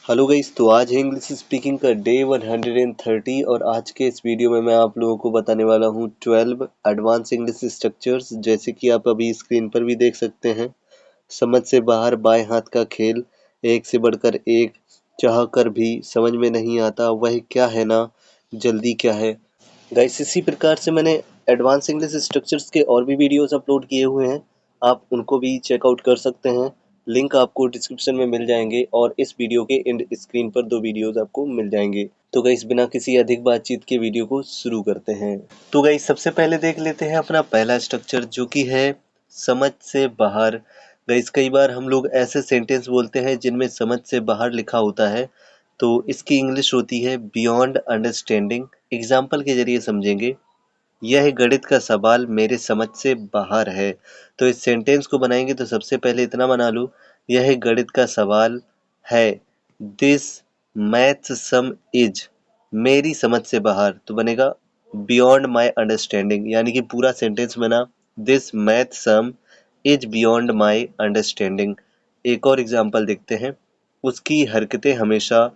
Hello guys, तो आज है इंग्लिश स्पीकिंग का डे 130 और आज के इस वीडियो में मैं आप लोगों को बताने वाला हूँ 12 एडवांस इंग्लिश स्ट्रक्चर्स, जैसे कि आप अभी स्क्रीन पर भी देख सकते हैं। समझ से बाहर, बाएं हाथ का खेल, एक से बढ़कर एक, चाह कर भी समझ में नहीं आता, वह क्या है ना, जल्दी क्या है। गाइस, इसी प्रकार से मैंने एडवांस इंग्लिश स्ट्रक्चर्स के और भी वीडियोस अपलोड किए हुए हैं, आप उनको भी चेकआउट कर सकते हैं। लिंक आपको डिस्क्रिप्शन में मिल जाएंगे और इस वीडियो के एंड स्क्रीन पर 2 वीडियोस आपको मिल जाएंगे। तो गाइस, बिना किसी अधिक बातचीत के वीडियो को शुरू करते हैं। तो गाइस, सबसे पहले देख लेते हैं अपना पहला स्ट्रक्चर, जो कि है समझ से बाहर। गाइस, कई बार हम लोग ऐसे सेंटेंस बोलते हैं जिनमें समझ से बाहर लिखा होता है, तो इसकी इंग्लिश होती है बियॉन्ड अंडरस्टैंडिंग। एग्जाम्पल के जरिए समझेंगे। यह गणित का सवाल मेरे समझ से बाहर है। तो इस सेंटेंस को बनाएंगे तो सबसे पहले इतना बना लो, यह गणित का सवाल है। दिस मैथ सम इज, मेरी समझ से बाहर, तो बनेगा बियॉन्ड माई अंडरस्टैंडिंग, यानी कि पूरा सेंटेंस बना this math some is beyond my understanding. एक और एग्जाम्पल देखते हैं। उसकी हरकतें हमेशा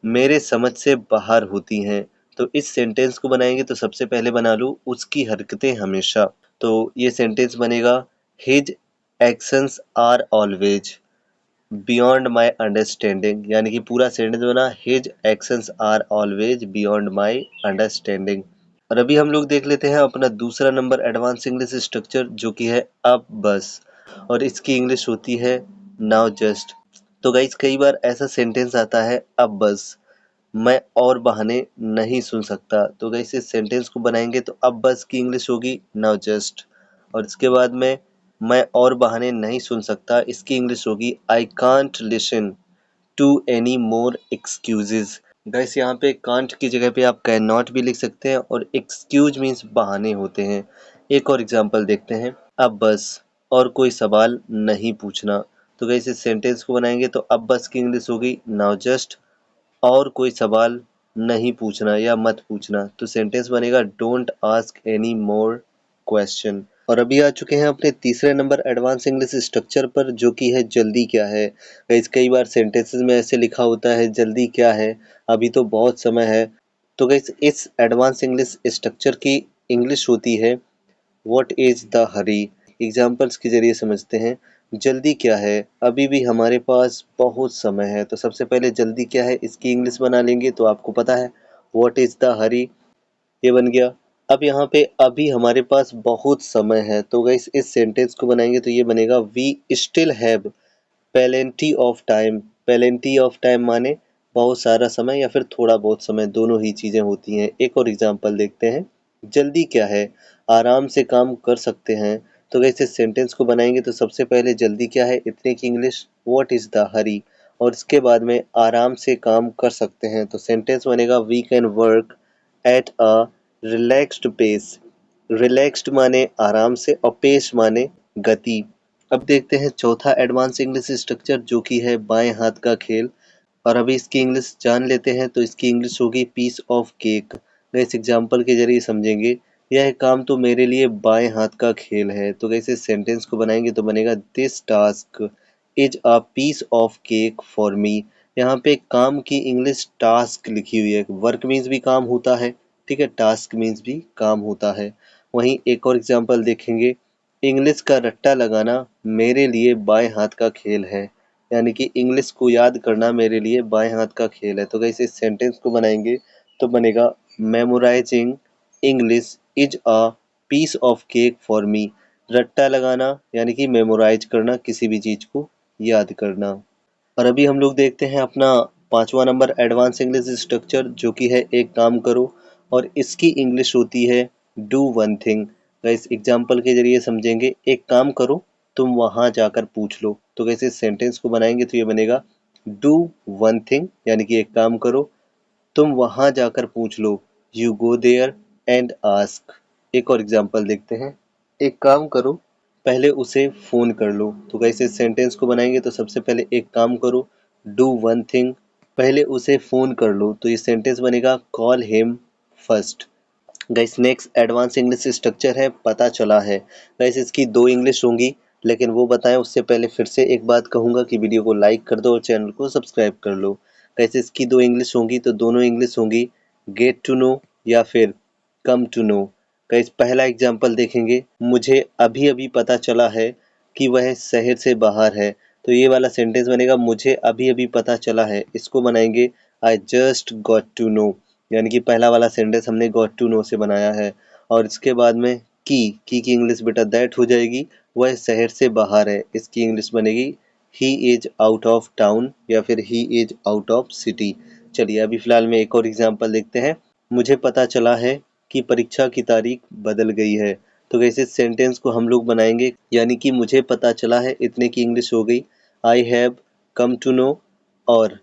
मेरे समझ से बाहर होती हैं। तो इस सेंटेंस को बनाएंगे तो सबसे पहले बना लो उसकी हरकतें हमेशा। तो ये सेंटेंस बनेगा his actions are always beyond my understanding, यानी कि पूरा सेंटेंस बना his actions are always beyond my understanding. और अभी हम लोग देख लेते हैं अपना दूसरा नंबर एडवांस इंग्लिश स्ट्रक्चर, जो कि है अब बस, और इसकी इंग्लिश होती है नाउ जस्ट। तो गाइस, कई बार ऐसा सेंटेंस आता है अब बस, मैं और बहाने नहीं सुन सकता। तो गाइस, इस सेंटेंस को बनाएंगे तो अब बस की इंग्लिश होगी नाउ जस्ट, और इसके बाद में मैं और बहाने नहीं सुन सकता, इसकी इंग्लिश होगी I can't listen to any more excuses. Guys, यहाँ पे कांट की जगह पे आप कैन नॉट भी लिख सकते हैं, और एक्सक्यूज मीन्स बहाने होते हैं। एक और एग्जांपल देखते हैं। अब बस और कोई सवाल नहीं पूछना। तो गाइस, इस सेंटेंस को बनाएंगे तो अब बस की इंग्लिश होगी नाउ जस्ट और कोई सवाल नहीं पूछना या मत पूछना। तो सेंटेंस बनेगा don't ask any more question. और अभी आ चुके हैं अपने तीसरे नंबर एडवांस इंग्लिश स्ट्रक्चर पर, जो कि है जल्दी क्या है। गाइस, कई बार सेंटेंसेस में ऐसे लिखा होता है जल्दी क्या है, अभी तो बहुत समय है। तो गाइस, इस एडवांस इंग्लिश स्ट्रक्चर की इंग्लिश होती है what is the Hari. Examples के जरिए समझते हैं। जल्दी क्या है, अभी भी हमारे पास बहुत समय है। तो सबसे पहले जल्दी क्या है इसकी इंग्लिश बना लेंगे, तो आपको पता है व्हाट इज द हरी, ये बन गया। अब यहाँ पे अभी हमारे पास बहुत समय है, तो गाइस इस सेंटेंस को बनाएंगे तो ये बनेगा we still have plenty of time. Plenty of time माने बहुत सारा समय या फिर थोड़ा बहुत समय, दोनों ही चीजें होती हैं। एक और एग्जांपल देखते हैं। जल्दी क्या है, आराम से काम कर सकते हैं। तो वैसे सेंटेंस को बनाएंगे तो सबसे पहले जल्दी क्या है इतने की इंग्लिश व्हाट इज द हरी, और इसके बाद में आराम से काम कर सकते हैं। तो सेंटेंस बनेगा we can work at a relaxed pace. Relaxed माने आराम से और पेस माने गति। अब देखते हैं चौथा एडवांस इंग्लिश स्ट्रक्चर, जो कि है बाएं हाथ का खेल, और अभी इसकी इंग्लिश जान लेते हैं। तो इसकी इंग्लिश होगी पीस ऑफ केक। इस एग्जाम्पल के जरिए समझेंगे। यह काम तो मेरे लिए बाएं हाथ का खेल है। तो कैसे सेंटेंस को बनाएंगे तो बनेगा this task is a piece of cake for me. यहाँ पे काम की इंग्लिश टास्क लिखी हुई है। वर्क मीन्स भी काम होता है, ठीक है, टास्क मीन्स भी काम होता है। वहीं एक और एग्जाम्पल देखेंगे। इंग्लिश का रट्टा लगाना मेरे लिए बाएं हाथ का खेल है, यानी कि इंग्लिश को याद करना मेरे लिए बाएं हाथ का खेल है। तो कैसे इस सेंटेंस को बनाएंगे तो बनेगा memorising English is a piece of cake for me. रट्टा लगाना यानी कि मेमोराइज करना, किसी भी चीज को याद करना। और अभी हम लोग देखते हैं अपना पांचवा नंबर एडवांस इंग्लिश स्ट्रक्चर, जो कि है एक काम करो, और इसकी इंग्लिश होती है डू वन थिंग। इस एग्जाम्पल के जरिए समझेंगे। एक काम करो, तुम वहां जाकर पूछ लो। तो कैसे इस सेंटेंस को बनाएंगे तो ये बनेगा डू वन थिंग, यानी कि एक काम करो, तुम वहां जाकर पूछ लो, you go there and ask. एक और एग्जाम्पल देखते हैं। एक काम करो, पहले उसे फोन कर लो। तो कैसे इस सेंटेंस को बनाएंगे तो सबसे पहले एक काम करो, डू वन थिंग, पहले उसे फोन कर लो। तो ये सेंटेंस बनेगा call him first. Guys, next advance English structure है पता चला है। गाइस, इसकी दो इंग्लिश होंगी। लेकिन वो बताएं उससे पहले फिर से एक बात कहूँगा कि वीडियो को लाइक कर दो और चैनल को सब्सक्राइब कर लो। कैसे इसकी दो इंग्लिश होंगी, तो दोनों इंग्लिश होंगी गेट टू नो या फिर कम टू नो। गाइस पहला एग्जांपल देखेंगे, मुझे अभी अभी पता चला है कि वह शहर से बाहर है। तो ये वाला सेंटेंस बनेगा मुझे अभी अभी पता चला है, इसको बनाएंगे I just got to know, यानी कि पहला वाला सेंटेंस हमने गॉट टू नो से बनाया है। और इसके बाद में की इंग्लिश बेटा दैट हो जाएगी, वह शहर से बाहर है, इसकी इंग्लिश बनेगी he is out of town या फिर he is out of city. चलिए अभी फिलहाल में एक और एग्जांपल देखते हैं, मुझे पता चला है कि परीक्षा की तारीख बदल गई है। तो कैसे सेंटेंस को हम लोग बनाएंगे, यानी कि मुझे पता चला है इतने की इंग्लिश हो गई I have come to know, और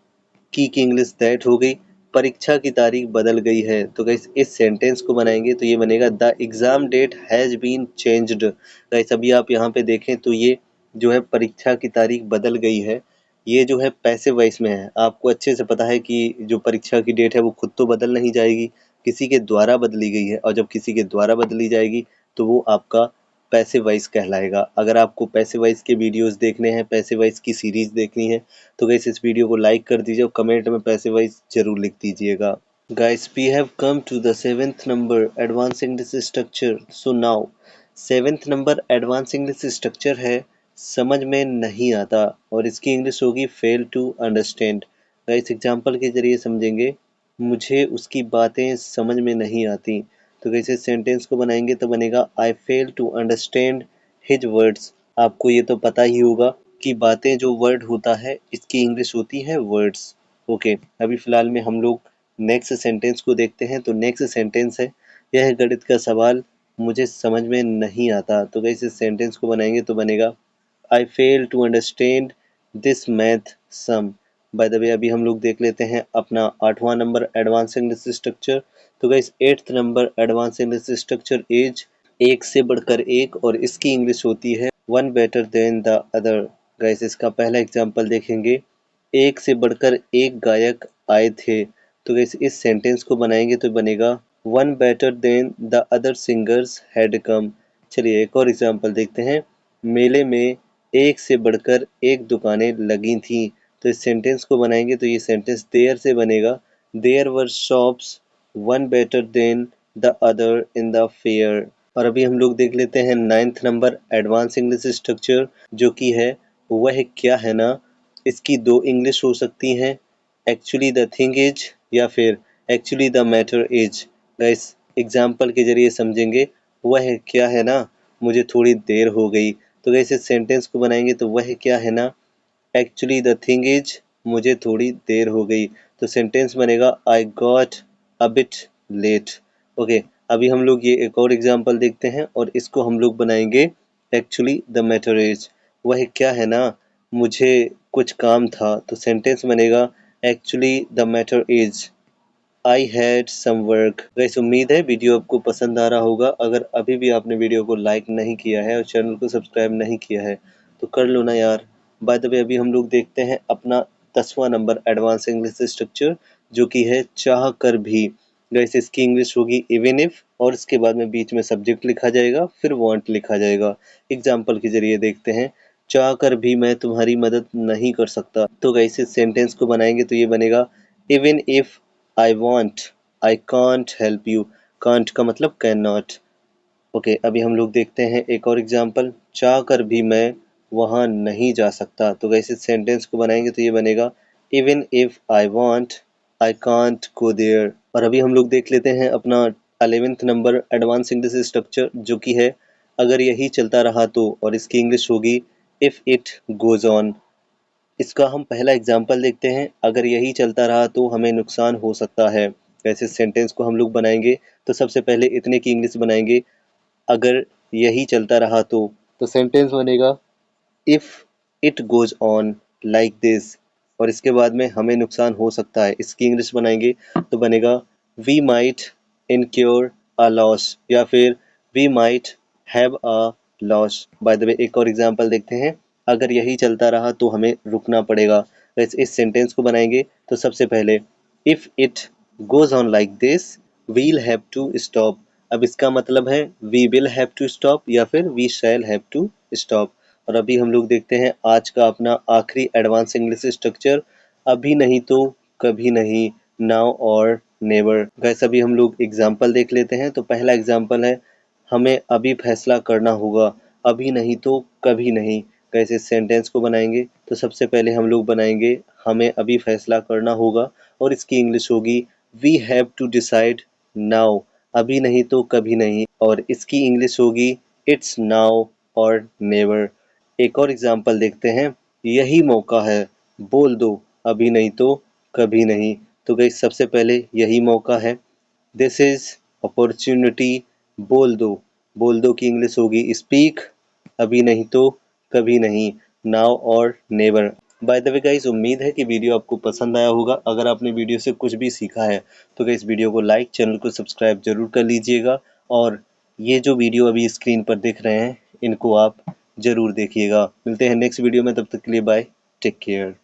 की इंग्लिश दैट हो गई, परीक्षा की तारीख बदल गई है। तो गाइस इस सेंटेंस को बनाएंगे तो ये बनेगा the exam date has been changed. Guys अभी आप यहाँ पे देखें तो ये जो है परीक्षा की तारीख बदल गई है, ये जो है पैसिव वॉइस में है। आपको अच्छे से पता है कि जो परीक्षा की डेट है वो खुद तो बदल नहीं जाएगी, किसी के द्वारा बदली गई है, और जब किसी के द्वारा बदली जाएगी तो वो आपका पैसिव वॉइस कहलाएगा। अगर आपको पैसिव वॉइस के वीडियोस देखने हैं, पैसिव वॉइस की सीरीज देखनी है, तो गाइस इस वीडियो को लाइक कर दीजिए और कमेंट में पैसिव वॉइस जरूर लिख दीजिएगा। Guys, we have come to the seventh number advanced English structure. So now seventh number advance English structure है समझ में नहीं आता, और इसकी इंग्लिश होगी fail to understand. Guys example के जरिए समझेंगे, मुझे उसकी बातें समझ में नहीं आती। तो कैसे सेंटेंस को बनाएंगे तो बनेगा I fail to understand his words. आपको ये तो पता ही होगा कि बातें जो वर्ड होता है इसकी इंग्लिश होती है वर्ड्स। ओके अभी फिलहाल में हम लोग नेक्स्ट सेंटेंस को देखते हैं। तो नेक्स्ट सेंटेंस है, यह गणित का सवाल मुझे समझ में नहीं आता। तो गाइस इस सेंटेंस को बनाएंगे तो बनेगा I fail to understand this math sum. By the way अभी हम लोग देख लेते हैं अपना 8वां नंबर एडवांस इंग्लिश स्ट्रक्चर। तो guys 8th number advance English structure is एक से बढ़कर एक, और इसकी इंग्लिश होती है one better than the other. Guys इसका पहला एग्जांपल देखेंगे, एक से बढ़कर एक गायक आए थे। तो गाइस इस सेंटेंस को बनाएंगे तो बनेगा one better than the other singers had come. चलिए एक और एग्जांपल देखते हैं, मेले में एक से बढ़कर एक दुकानें लगी थी। तो इस सेंटेंस को बनाएंगे तो ये सेंटेंस देयर से बनेगा, there were shops one better than the other in the fair. और अभी हम लोग देख लेते हैं 9th number advance English structure, जो कि है वह क्या है ना। इसकी दो इंग्लिश हो सकती हैं, एक्चुअली द थिंग इज या फिर actually the matter is. Guys example के जरिए समझेंगे, वह क्या है ना मुझे थोड़ी देर हो गई। तो गाइस इस सेंटेंस को बनाएंगे तो वह क्या है ना एक्चुअली द थिंग इज मुझे थोड़ी देर हो गई। तो सेंटेंस बनेगा I got a bit late. Okay अभी हम लोग ये एक और एग्जांपल देखते हैं और इसको हम लोग बनाएंगे एक्चुअली द मैटर इज। वह क्या है ना मुझे कुछ काम था। तो सेंटेंस बनेगा actually the matter is I had some work. Guys उम्मीद है वीडियो आपको पसंद आ रहा होगा। अगर अभी भी आपने वीडियो को लाइक नहीं किया है और चैनल को सब्सक्राइब नहीं किया है तो कर लो ना यार। बाय द वे अभी हम लोग देखते हैं अपना 10वां नंबर एडवांस इंग्लिश स्ट्रक्चर, जो कि है चाह कर भी। गाइस इसकी इंग्लिश होगी इवन इफ, और इसके बाद में बीच में सब्जेक्ट लिखा जाएगा, फिर वांट लिखा जाएगा। एग्जाम्पल के जरिए देखते हैं, चाह कर भी मैं तुम्हारी मदद नहीं कर सकता। तो गाइस इस सेंटेंस को बनाएंगे तो ये बनेगा even if I want I can't help you. Can't का मतलब कैन नॉट। ओके अभी हम लोग देखते हैं एक और एग्जांपल, चाह कर भी मैं वहाँ नहीं जा सकता। तो वैसे सेंटेंस को बनाएंगे तो ये बनेगा even if I want I can't go there. और अभी हम लोग देख लेते हैं अपना 11th number advance English structure, जो कि है अगर यही चलता रहा तो, और इसकी इंग्लिश होगी इफ इट गोज ऑन। इसका हम पहला एग्जाम्पल देखते हैं, अगर यही चलता रहा तो हमें नुकसान हो सकता है। वैसे सेंटेंस को हम लोग बनाएंगे तो सबसे पहले इतने की इंग्लिश बनाएंगे, अगर यही चलता रहा तो सेंटेंस बनेगा if it goes on like this. और इसके बाद में हमें नुकसान हो सकता है, इसकी इंग्लिश बनाएंगे तो बनेगा we might incur a loss या फिर we might have a loss. By the way एक और एग्जांपल देखते हैं, अगर यही चलता रहा तो हमें रुकना पड़ेगा। इस सेंटेंस को बनाएंगे तो सबसे पहले if it goes on like this we'll have to stop. अब इसका मतलब है we will have to stop या फिर we shall have to stop. और अभी हम लोग देखते हैं आज का अपना आखिरी एडवांस इंग्लिश स्ट्रक्चर, अभी नहीं तो कभी नहीं, नाउ और नेवर। गाइस अभी हम लोग एग्जाम्पल देख लेते हैं। तो पहला एग्जाम्पल है, हमें अभी फैसला करना होगा, अभी नहीं तो कभी नहीं। गाइस इस सेंटेंस को बनाएंगे तो सबसे पहले हम लोग बनाएंगे हमें अभी फैसला करना होगा, और इसकी इंग्लिश होगी we have to decide now, अभी नहीं तो कभी नहीं। और इसकी इंग्लिश होगी इट्स नाउ और नेवर। एक और एग्जाम्पल देखते हैं, यही मौका है, बोल दो, अभी नहीं तो कभी नहीं। तो गाइस सबसे पहले यही मौका है, दिस इज अपॉर्चुनिटी, बोल दो की इंग्लिश होगी स्पीक, अभी नहीं तो कभी नहीं, नाउ और never. Bye the way guys, उम्मीद है कि वीडियो आपको पसंद आया होगा। अगर आपने वीडियो से कुछ भी सीखा है तो गाइस वीडियो को लाइक, चैनल को सब्सक्राइब जरूर कर लीजिएगा, और ये जो वीडियो अभी स्क्रीन पर देख रहे हैं इनको आप जरूर देखिएगा। मिलते हैं नेक्स्ट वीडियो में, तब तक के लिए बाय, टेक केयर।